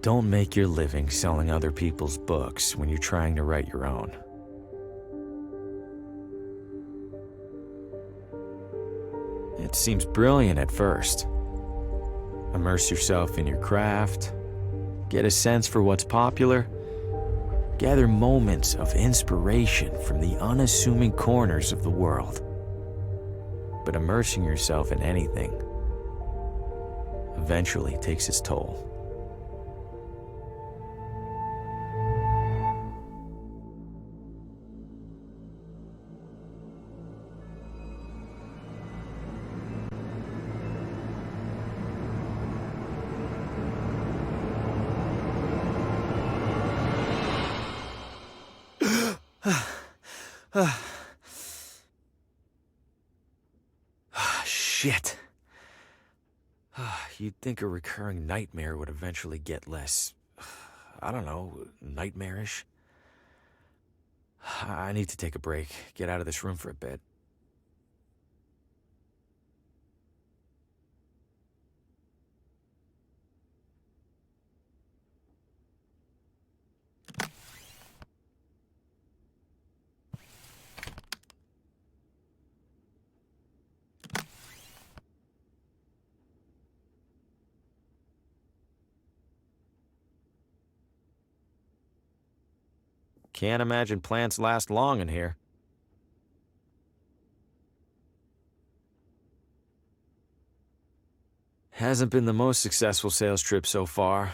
Don't make your living selling other people's books when you're trying to write your own. It seems brilliant at first. Immerse yourself in your craft, get a sense for what's popular, gather moments of inspiration from the unassuming corners of the world. But immersing yourself in anything eventually takes its toll. Shit. You'd think a recurring nightmare would eventually get less, I don't know, nightmarish. I need to take a break, get out of this room for a bit. Can't imagine plants last long in here. Hasn't been the most successful sales trip so far,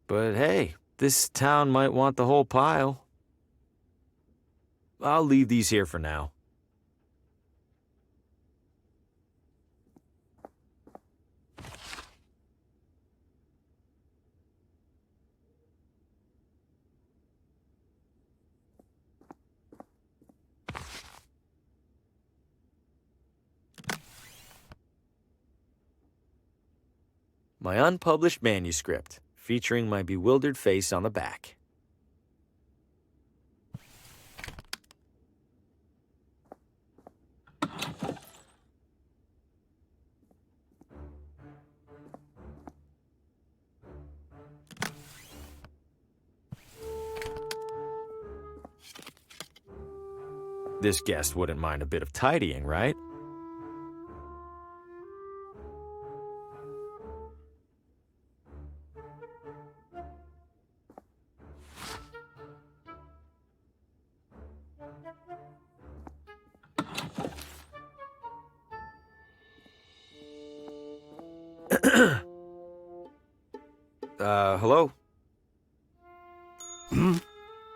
but hey, this town might want the whole pile. I'll leave these here for now. My unpublished manuscript, featuring my bewildered face on the back. This guest wouldn't mind a bit of tidying, right? Hello?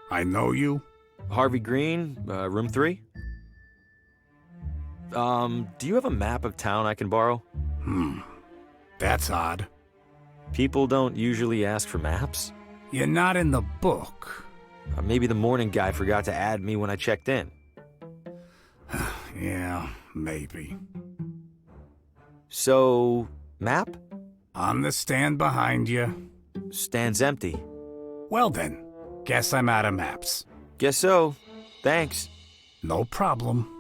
I know you. Harvey Green, room 3? Do you have a map of town I can borrow? That's odd. People don't usually ask for maps. You're not in the book. Maybe the morning guy forgot to add me when I checked in. Yeah, maybe. So, map? On the stand behind you. Stand's empty. Well then, guess I'm out of maps. Guess so. Thanks. No problem.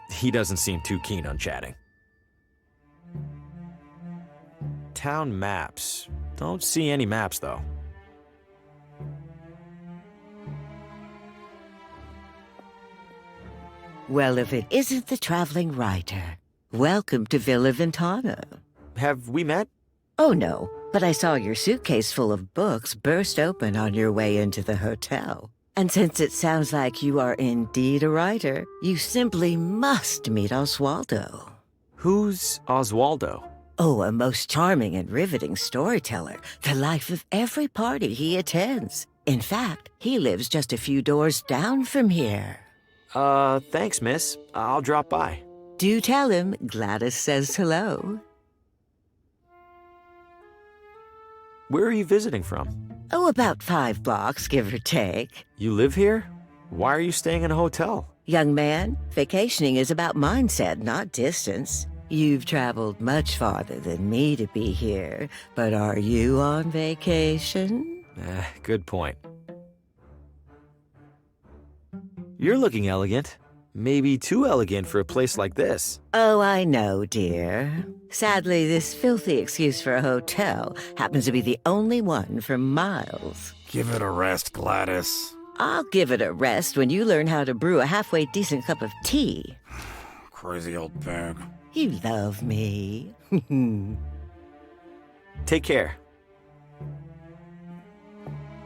He doesn't seem too keen on chatting. Town maps. Don't see any maps, though. Well, if it isn't the traveling writer, welcome to Villa Ventana. Have we met? Oh, no, but I saw your suitcase full of books burst open on your way into the hotel. And since it sounds like you are indeed a writer, you simply must meet Oswaldo. Who's Oswaldo? Oh, a most charming and riveting storyteller, the life of every party he attends. In fact, he lives just a few doors down from here. Thanks, miss. I'll drop by. Do tell him Gladys says hello. Where are you visiting from? Oh, about 5 blocks, give or take. You live here? Why are you staying in a hotel? Young man, vacationing is about mindset, not distance. You've traveled much farther than me to be here, but are you on vacation? Good point. You're looking elegant. Maybe too elegant for a place like this. Oh, I know, dear. Sadly, this filthy excuse for a hotel happens to be the only one for miles. Give it a rest, Gladys. I'll give it a rest when you learn how to brew a halfway decent cup of tea. Crazy old bag. You love me. Take care.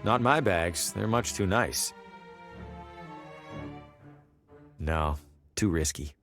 Not my bags. They're much too nice. No, too risky.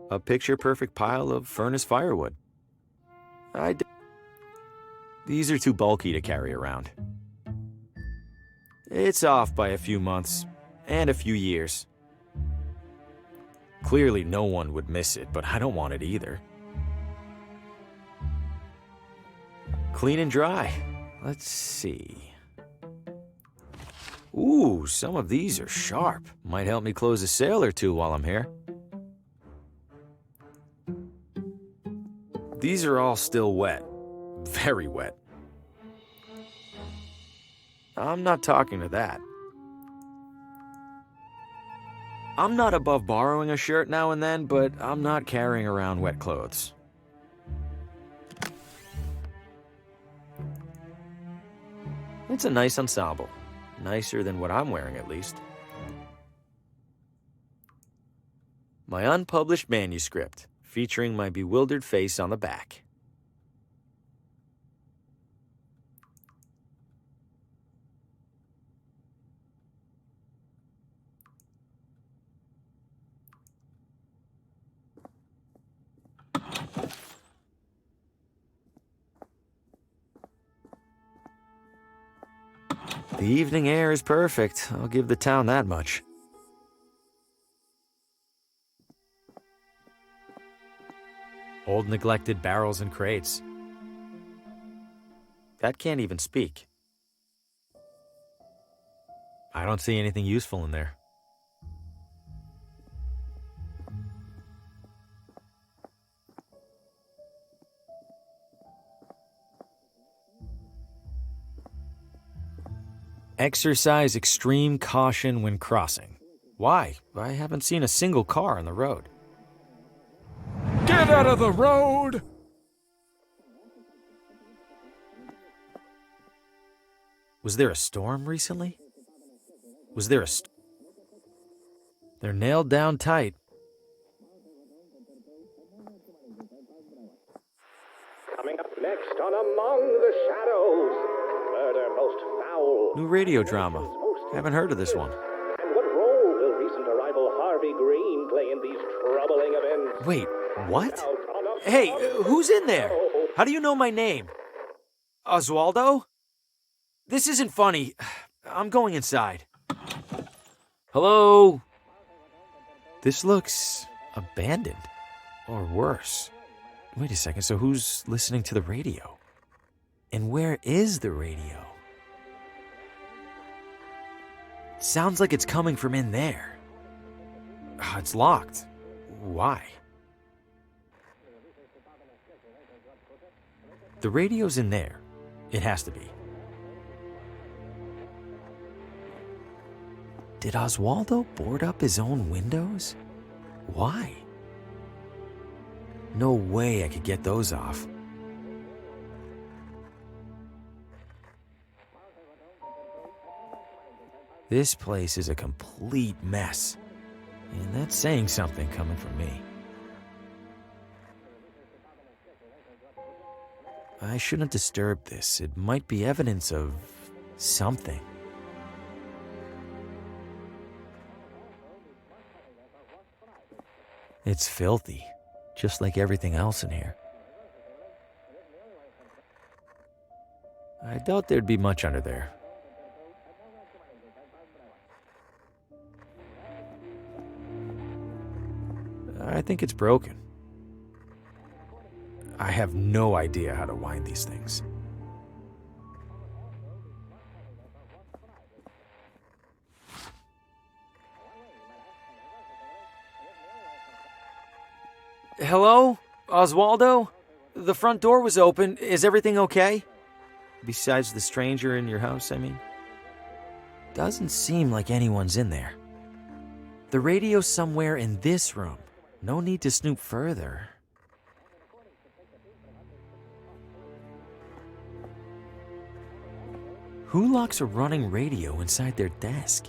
A picture-perfect pile of furnace firewood. These are too bulky to carry around. It's off by a few months and a few years. Clearly no one would miss it, but I don't want it either. Clean and dry. Let's see. Ooh, some of these are sharp. Might help me close a sale or two while I'm here. These are all still wet. Very wet. I'm not talking to that. I'm not above borrowing a shirt now and then, but I'm not carrying around wet clothes. It's a nice ensemble. Nicer than what I'm wearing, at least. My unpublished manuscript, featuring my bewildered face on the back. The evening air is perfect. I'll give the town that much. Old neglected barrels and crates. That can't even speak. I don't see anything useful in there. Exercise extreme caution when crossing. Why? I haven't seen a single car on the road. Get out of the road! Was there a storm recently? They're nailed down tight. Coming up next on Among the Shadows, murder most foul. New radio drama. Haven't heard of this one. And what role will recent arrival Harvey Green play in these troubling events? Wait, what? Hey, who's in there? How do you know my name? Oswaldo? This isn't funny. I'm going inside. Hello? This looks abandoned. Or worse. Wait a second, so who's listening to the radio? And where is the radio? Sounds like it's coming from in there. It's locked. Why? The radio's in there. It has to be. Did Oswaldo board up his own windows? Why? No way I could get those off. This place is a complete mess. And that's saying something coming from me. I shouldn't disturb this. It might be evidence of something. It's filthy, just like everything else in here. I doubt there'd be much under there. I think it's broken. I have no idea how to wind these things. Hello? Oswaldo? The front door was open. Is everything okay? Besides the stranger in your house, I mean. Doesn't seem like anyone's in there. The radio's somewhere in this room. No need to snoop further. Who locks a running radio inside their desk?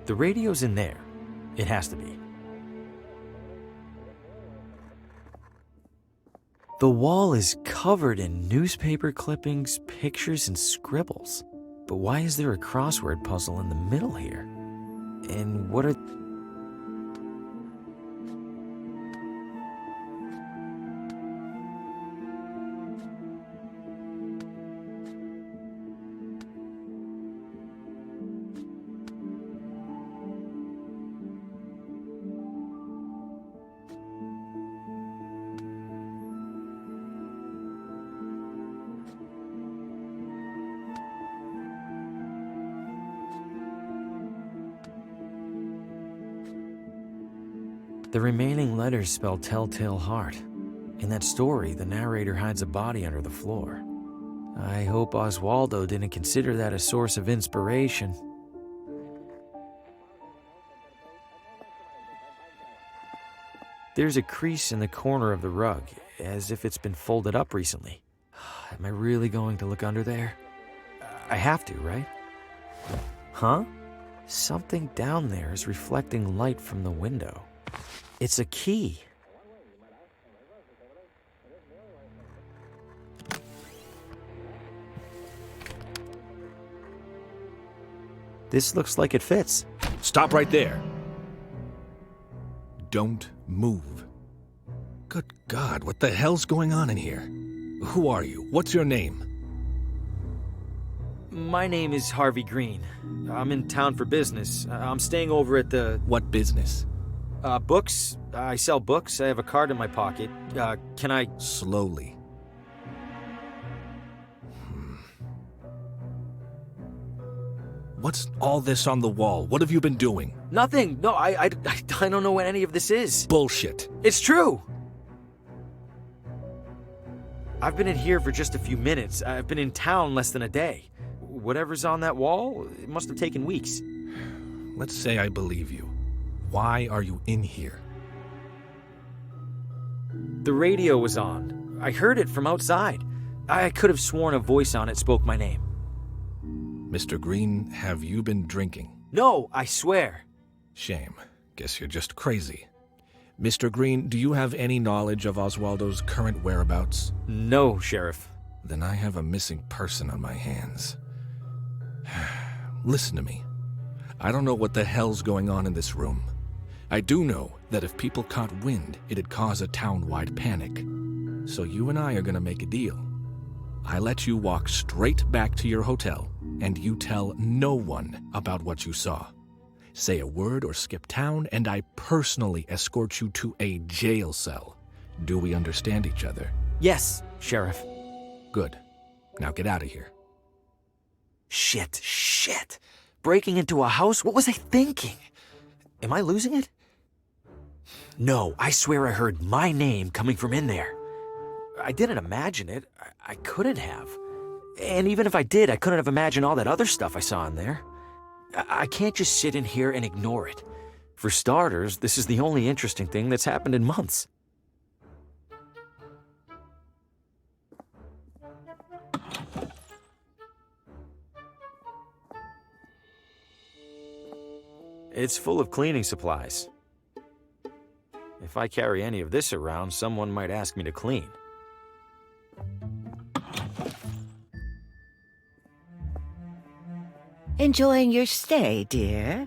The radio's in there. It has to be. The wall is covered in newspaper clippings, pictures, and scribbles. But why is there a crossword puzzle in the middle here? And what are... The remaining letters spell Telltale Heart. In that story, the narrator hides a body under the floor. I hope Oswaldo didn't consider that a source of inspiration. There's a crease in the corner of the rug, as if it's been folded up recently. Am I really going to look under there? I have to, right? Huh? Something down there is reflecting light from the window. It's a key. This looks like it fits. Stop right there. Don't move. Good God, what the hell's going on in here? Who are you? What's your name? My name is Harvey Green. I'm in town for business. I'm staying over at the... What business? Books. I sell books. I have a card in my pocket. Can I... Slowly. What's all this on the wall? What have you been doing? Nothing. No, I don't know what any of this is. Bullshit. It's true. I've been in here for just a few minutes. I've been in town less than a day. Whatever's on that wall, it must have taken weeks. Let's say I believe you. Why are you in here? The radio was on. I heard it from outside. I could have sworn a voice on it spoke my name. Mr. Green, have you been drinking? No, I swear. Shame. Guess you're just crazy. Mr. Green, do you have any knowledge of Oswaldo's current whereabouts? No, Sheriff. Then I have a missing person on my hands. Listen to me. I don't know what the hell's going on in this room. I do know that if people caught wind, it'd cause a town-wide panic. So you and I are gonna make a deal. I let you walk straight back to your hotel, and you tell no one about what you saw. Say a word or skip town, and I personally escort you to a jail cell. Do we understand each other? Yes, Sheriff. Good. Now get out of here. Shit. Breaking into a house? What was I thinking? Am I losing it? No, I swear I heard my name coming from in there. I didn't imagine it. I couldn't have. And even if I did, I couldn't have imagined all that other stuff I saw in there. I can't just sit in here and ignore it. For starters, this is the only interesting thing that's happened in months. It's full of cleaning supplies. If I carry any of this around, someone might ask me to clean. Enjoying your stay, dear?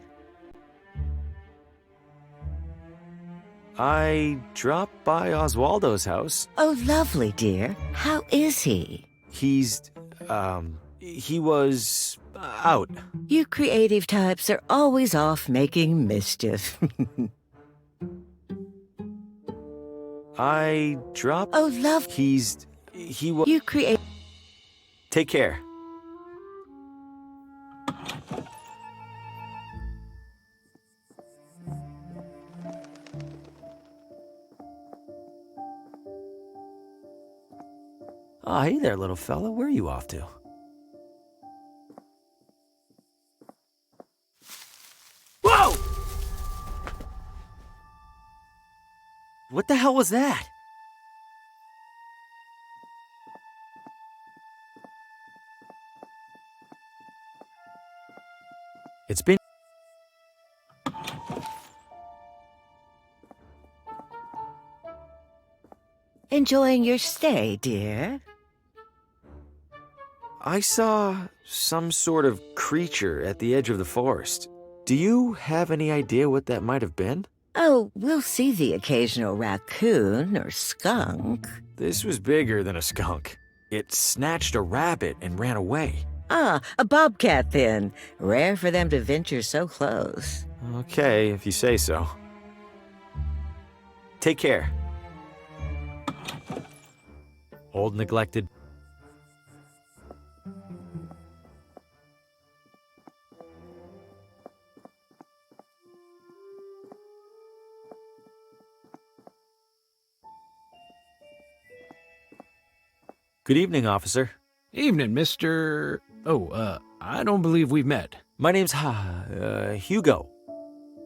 I dropped by Oswaldo's house. Oh, lovely, dear. How is he? He's, He was out. You creative types are always off making mischief. I dropped. Oh, love. He was. You create. Take care. Oh, hey there, little fella. Where are you off to? Whoa! What the hell was that? It's been... Enjoying your stay, dear? I saw some sort of creature at the edge of the forest. Do you have any idea what that might have been? Oh, we'll see the occasional raccoon or skunk. This was bigger than a skunk. It snatched a rabbit and ran away. Ah, a bobcat then. Rare for them to venture so close. Okay, if you say so. Take care. Old neglected. Good evening, officer. Evening, Mr. I don't believe we've met. My name's Hugo.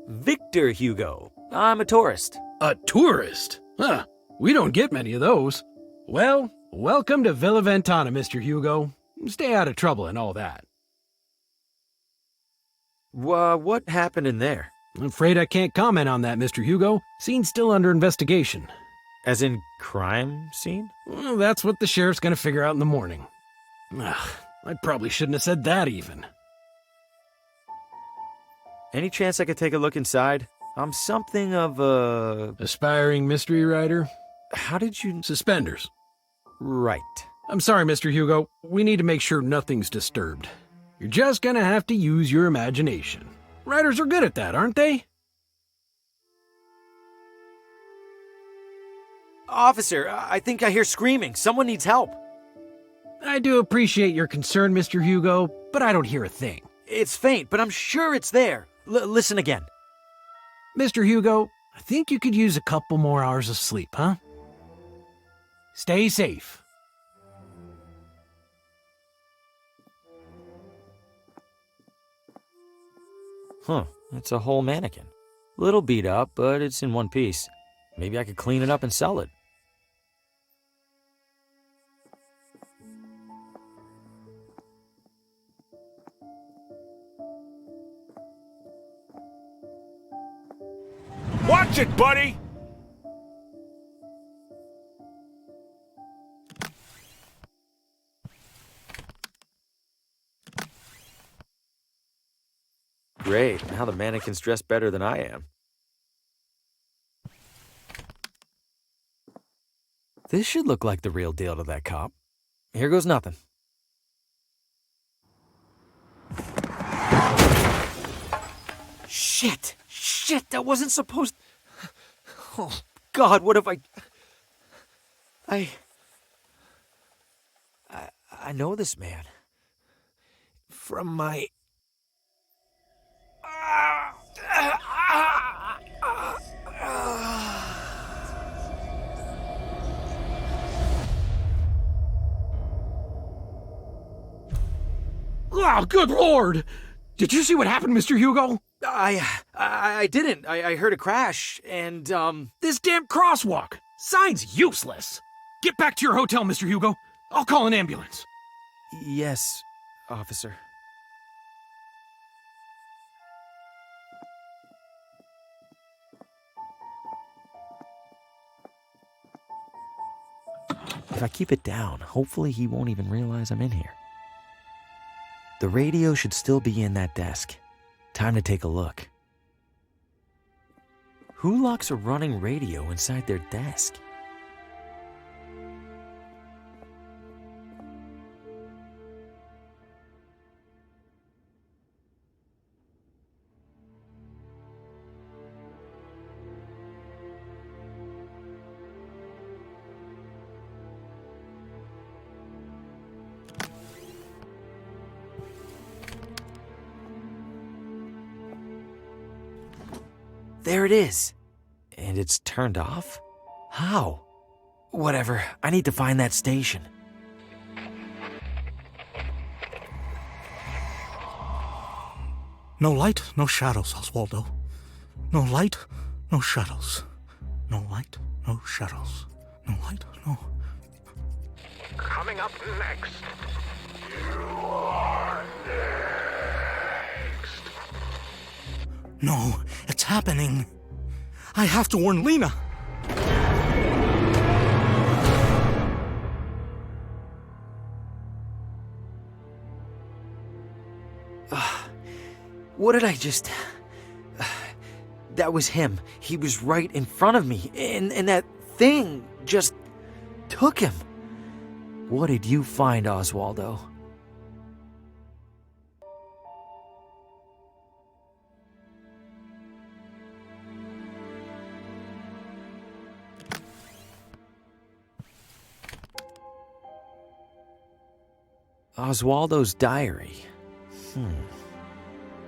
Victor Hugo. I'm a tourist. A tourist? Huh. We don't get many of those. Well, welcome to Villa Ventana, Mr. Hugo. Stay out of trouble and all that. What happened in there? I'm afraid I can't comment on that, Mr. Hugo. Scene's still under investigation. As in crime scene? Well, that's what the sheriff's gonna figure out in the morning. Ugh, I probably shouldn't have said that even. Any chance I could take a look inside? I'm something of a... Aspiring mystery writer? How did you... Suspenders. Right. I'm sorry, Mr. Hugo. We need to make sure nothing's disturbed. You're just gonna have to use your imagination. Writers are good at that, aren't they? Officer, I think I hear screaming. Someone needs help. I do appreciate your concern, Mr. Hugo, but I don't hear a thing. It's faint, but I'm sure it's there. Listen again. Mr. Hugo, I think you could use a couple more hours of sleep, huh? Stay safe. Huh, it's a whole mannequin. Little beat up, but it's in one piece. Maybe I could clean it up and sell it. Watch it, buddy! Great, now the mannequin's dressed better than I am. This should look like the real deal to that cop. Here goes nothing. Shit! Shit, that wasn't supposed... Oh, God, what have I know this man. From my... Oh, good Lord! Did you see what happened, Mr. Hugo? I didn't. I heard a crash, and, This damn crosswalk! Sign's useless! Get back to your hotel, Mr. Hugo. I'll call an ambulance. Yes, officer. If I keep it down, hopefully he won't even realize I'm in here. The radio should still be in that desk. Time to take a look. Who locks a running radio inside their desk? There it is. And it's turned off? How? Whatever, I need to find that station. No light, no shadows, Oswaldo. No light, no shadows. No light, no shadows. No light, no... Coming up next. You are next. No, it's happening. I have to warn Lena. What did I just... That was him. He was right in front of me, and that thing just took him. What did you find, Oswaldo? Oswaldo's diary.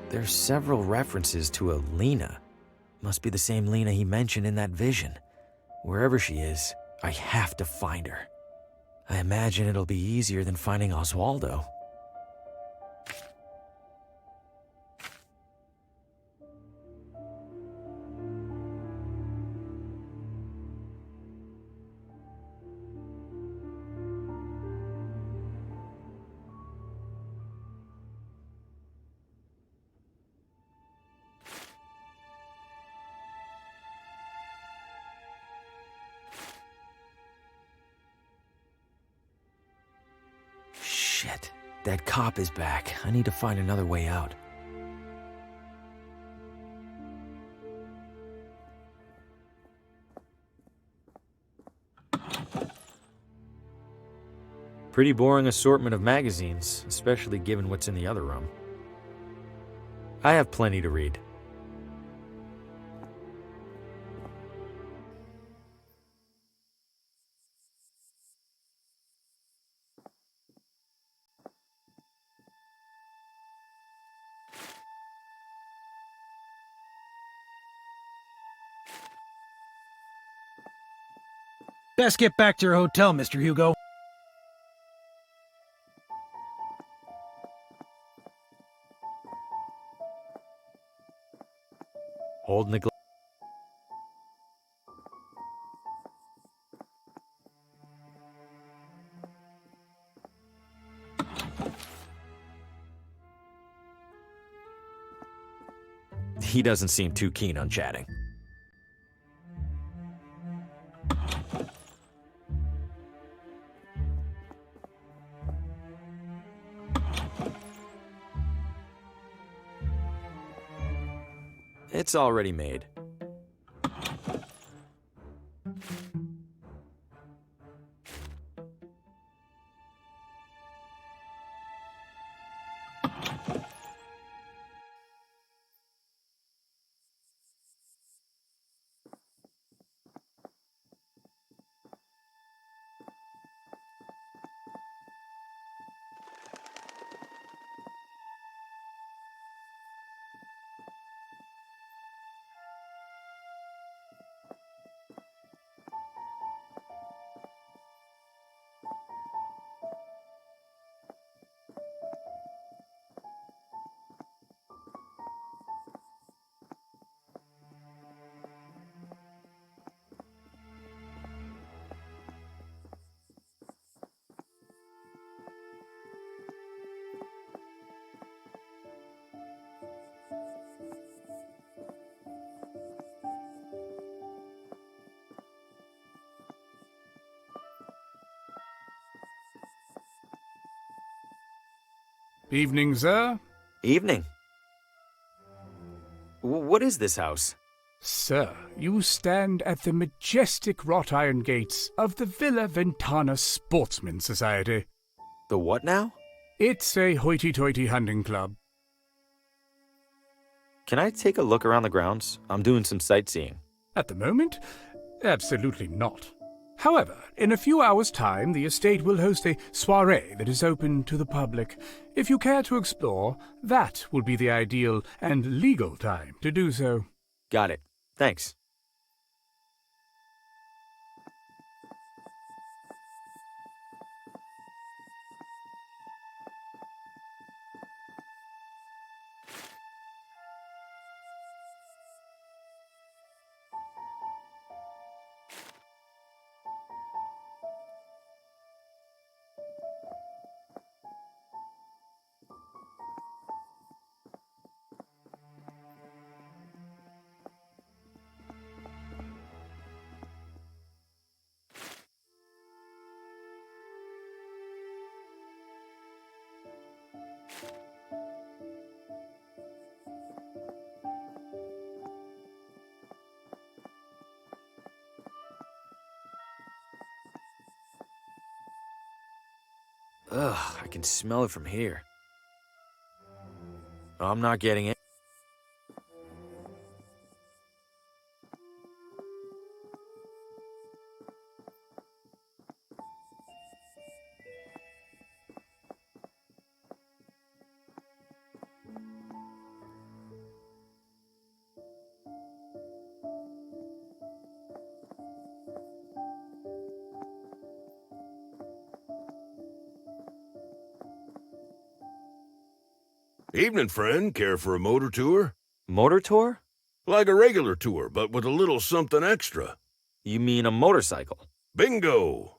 There's several references to a Lena. Must be the same Lena he mentioned in that vision. Wherever she is, I have to find her. I imagine it'll be easier than finding Oswaldo. Shit, that cop is back. I need to find another way out. Pretty boring assortment of magazines, especially given what's in the other room. I have plenty to read. Best get back to your hotel, Mr. Hugo. Holding the glass. He doesn't seem too keen on chatting. It's already made. Evening, sir. Evening. What is this house? Sir, you stand at the majestic wrought iron gates of the Villa Ventana Sportsmen's Society. The what now? It's a hoity-toity hunting club. Can I take a look around the grounds? I'm doing some sightseeing. At the moment, absolutely not. However, in a few hours' time, the estate will host a soirée that is open to the public. If you care to explore, that will be the ideal and legal time to do so. Got it. Thanks. Ugh, I can smell it from here. I'm not getting it. Evening, friend. Care for a motor tour? Motor tour? Like a regular tour, but with a little something extra. You mean a motorcycle? Bingo!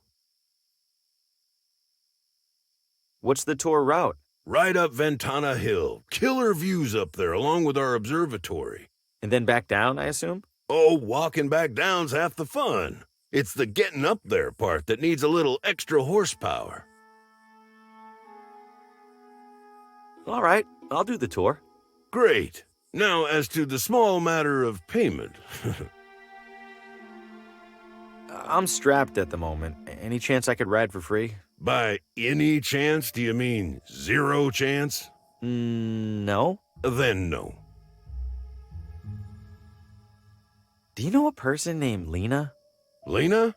What's the tour route? Right up Ventana Hill. Killer views up there, along with our observatory. And then back down, I assume? Oh, walking back down's half the fun. It's the getting up there part that needs a little extra horsepower. All right, I'll do the tour. Great. Now, as to the small matter of payment. I'm strapped at the moment. Any chance I could ride for free? By any chance, do you mean zero chance? No. Then no. Do you know a person named Lena? Lena?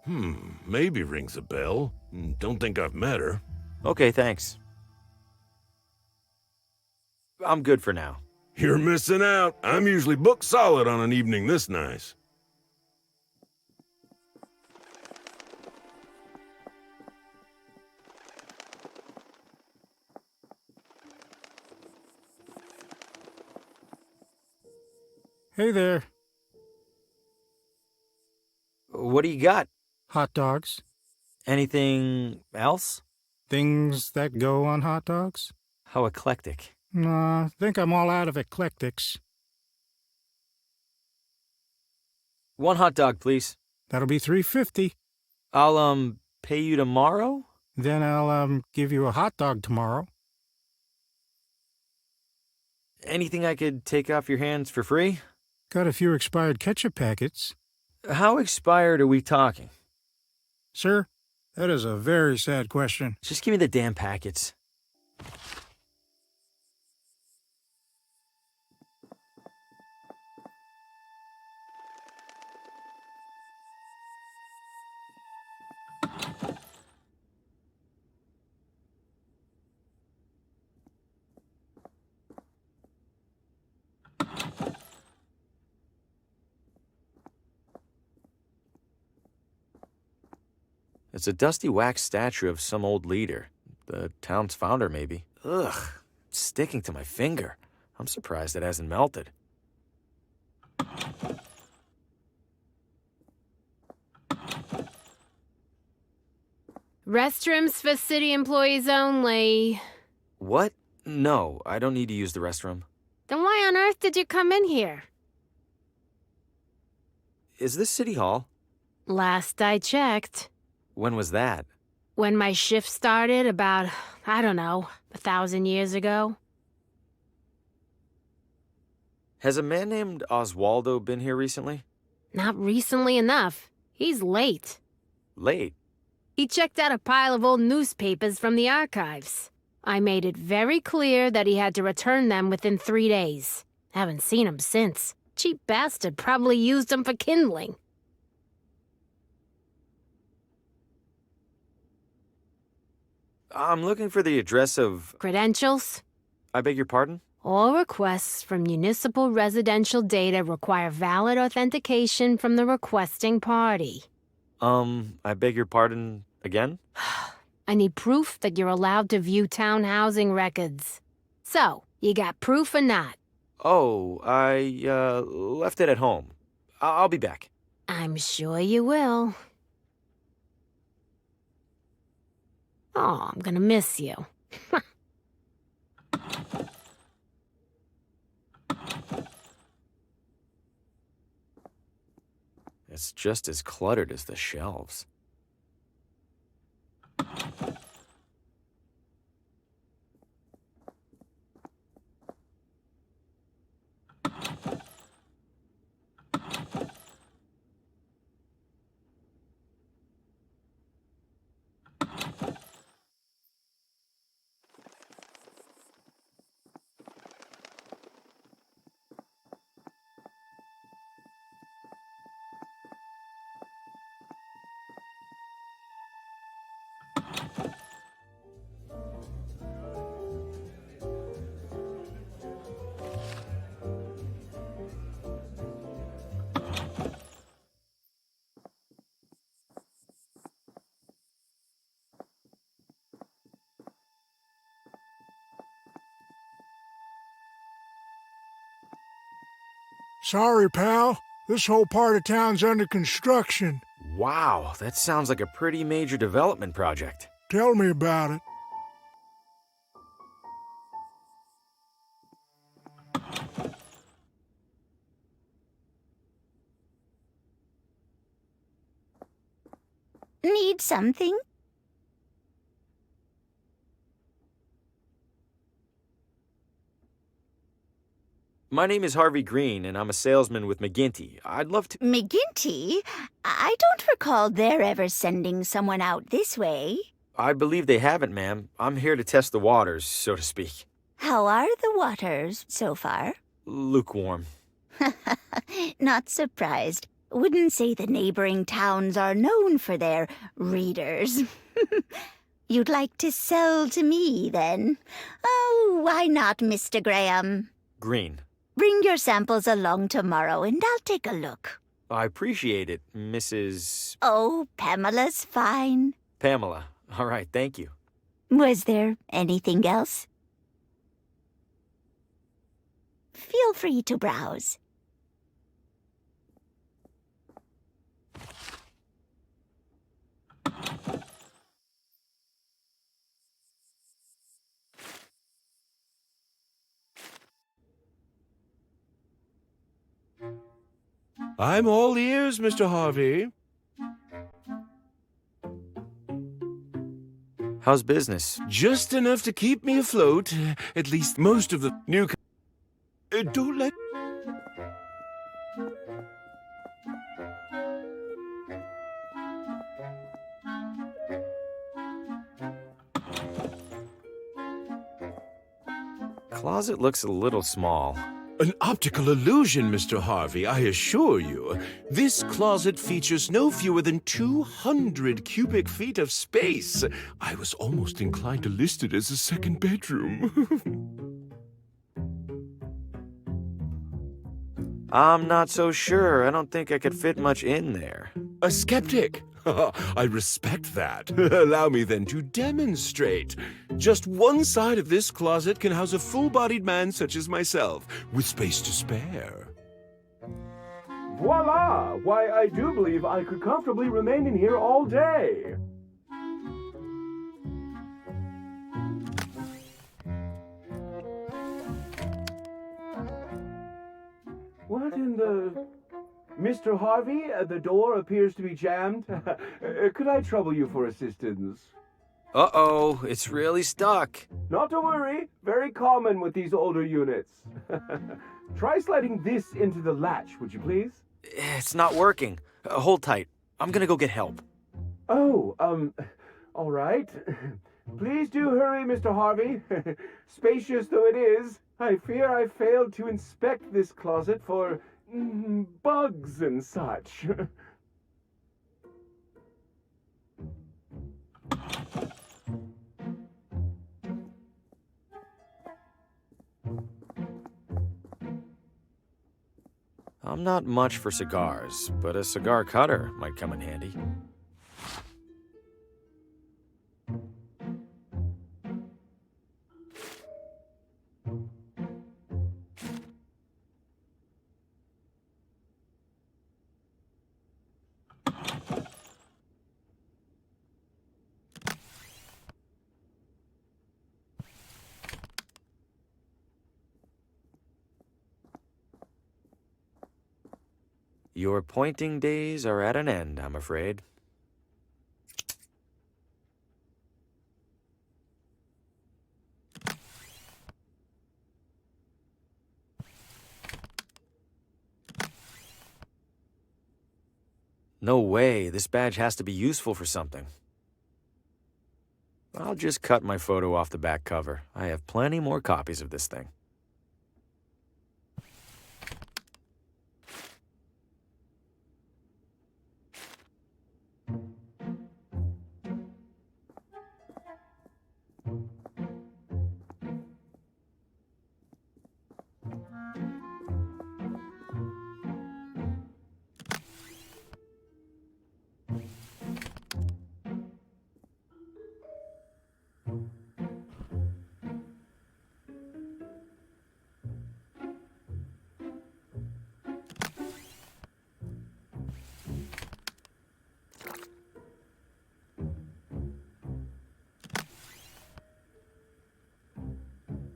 Maybe rings a bell. Don't think I've met her. Okay, thanks. I'm good for now. You're missing out. I'm usually booked solid on an evening this nice. Hey there. What do you got? Hot dogs. Anything else? Things that go on hot dogs? How eclectic. Nah, I think I'm all out of eclectics. One hot dog, please. That'll be $3.50. I'll, pay you tomorrow? Then I'll, give you a hot dog tomorrow. Anything I could take off your hands for free? Got a few expired ketchup packets. How expired are we talking? Sir, that is a very sad question. Just give me the damn packets. It's a dusty wax statue of some old leader. The town's founder, maybe. Ugh, it's sticking to my finger. I'm surprised it hasn't melted. Restrooms for city employees only. What? No, I don't need to use the restroom. Then why on earth did you come in here? Is this City Hall? Last I checked. When was that? When my shift started about, I don't know, 1,000 years ago. Has a man named Oswaldo been here recently? Not recently enough. He's late. Late? He checked out a pile of old newspapers from the archives. I made it very clear that he had to return them within 3 days. Haven't seen him since. Cheap bastard probably used them for kindling. I'm looking for the address of... Credentials? I beg your pardon? All requests from municipal residential data require valid authentication from the requesting party. I beg your pardon again? I need proof that you're allowed to view town housing records. So, you got proof or not? Oh, I, left it at home. I'll be back. I'm sure you will. Oh, I'm gonna miss you. It's just as cluttered as the shelves. Sorry, pal. This whole part of town's under construction. Wow, that sounds like a pretty major development project. Tell me about it. Need something? My name is Harvey Green, and I'm a salesman with McGinty. I'd love to... McGinty? I don't recall their ever sending someone out this way. I believe they haven't, ma'am. I'm here to test the waters, so to speak. How are the waters so far? Lukewarm. Not surprised. Wouldn't say the neighboring towns are known for their readers. You'd like to sell to me, then? Oh, why not, Mr. Graham? Green. Bring your samples along tomorrow and I'll take a look. I appreciate it, Mrs. Oh, Pamela's fine. Pamela. All right, thank you. Was there anything else? Feel free to browse. I'm all ears, Mr. Harvey. How's business? Just enough to keep me afloat. At least most of the new... don't let... Closet looks a little small. An optical illusion, Mr. Harvey, I assure you. This closet features no fewer than 200 cubic feet of space. I was almost inclined to list it as a second bedroom. I'm not so sure. I don't think I could fit much in there. A skeptic? I respect that. Allow me then to demonstrate. Just one side of this closet can house a full-bodied man such as myself, with space to spare. Voila! Why, I do believe I could comfortably remain in here all day. What in the... Mr. Harvey, the door appears to be jammed. Could I trouble you for assistance? Uh-oh, it's really stuck. Not to worry. Very common with these older units. Try sliding this into the latch, would you please? It's not working. Hold tight. I'm gonna go get help. Oh, all right. Please do hurry, Mr. Harvey. Spacious though it is, I fear I failed to inspect this closet for bugs and such. I'm not much for cigars, but a cigar cutter might come in handy. Your pointing days are at an end, I'm afraid. No way, this badge has to be useful for something. I'll just cut my photo off the back cover. I have plenty more copies of this thing.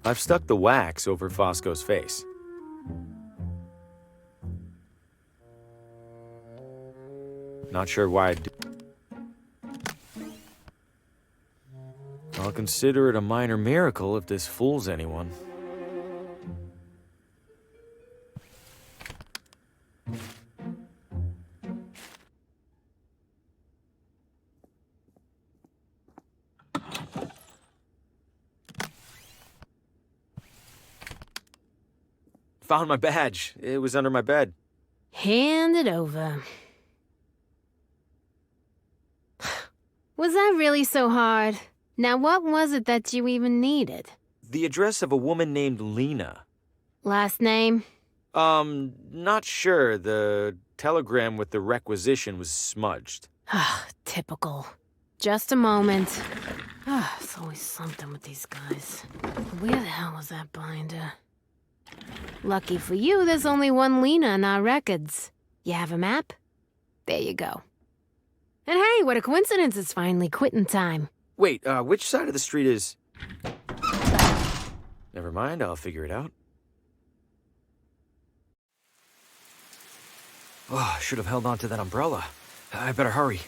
I've stuck the wax over Fosco's face. Not sure why I'd do. I'll consider it a minor miracle if this fools anyone. Found my badge. It was under my bed. Hand it over. Was that really so hard? Now what was it that you even needed? The address of a woman named Lena. Last name? Not sure. The telegram with the requisition was smudged. Typical. Just a moment. It's always something with these guys. Where the hell was that binder? Lucky for you, there's only one Lena in our records. You have a map? There you go. And hey, what a coincidence, it's finally quitting time. Wait, which side of the street is... Never mind, I'll figure it out. Oh, I should have held on to that umbrella. I better hurry.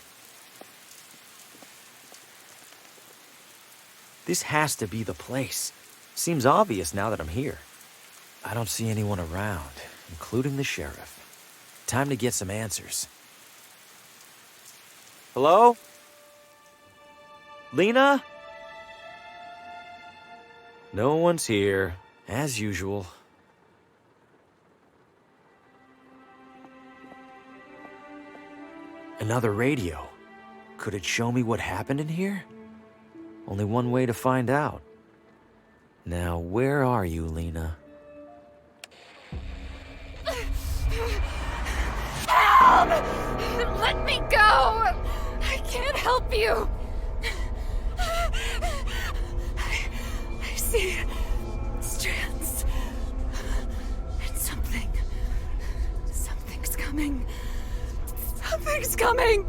This has to be the place. Seems obvious now that I'm here. I don't see anyone around, including the sheriff. Time to get some answers. Hello? Lena? No one's here, as usual. Another radio. Could it show me what happened in here? Only one way to find out. Now, where are you, Lena? Help! Let me go! I can't help you! I see strands. And something's coming. Something's coming!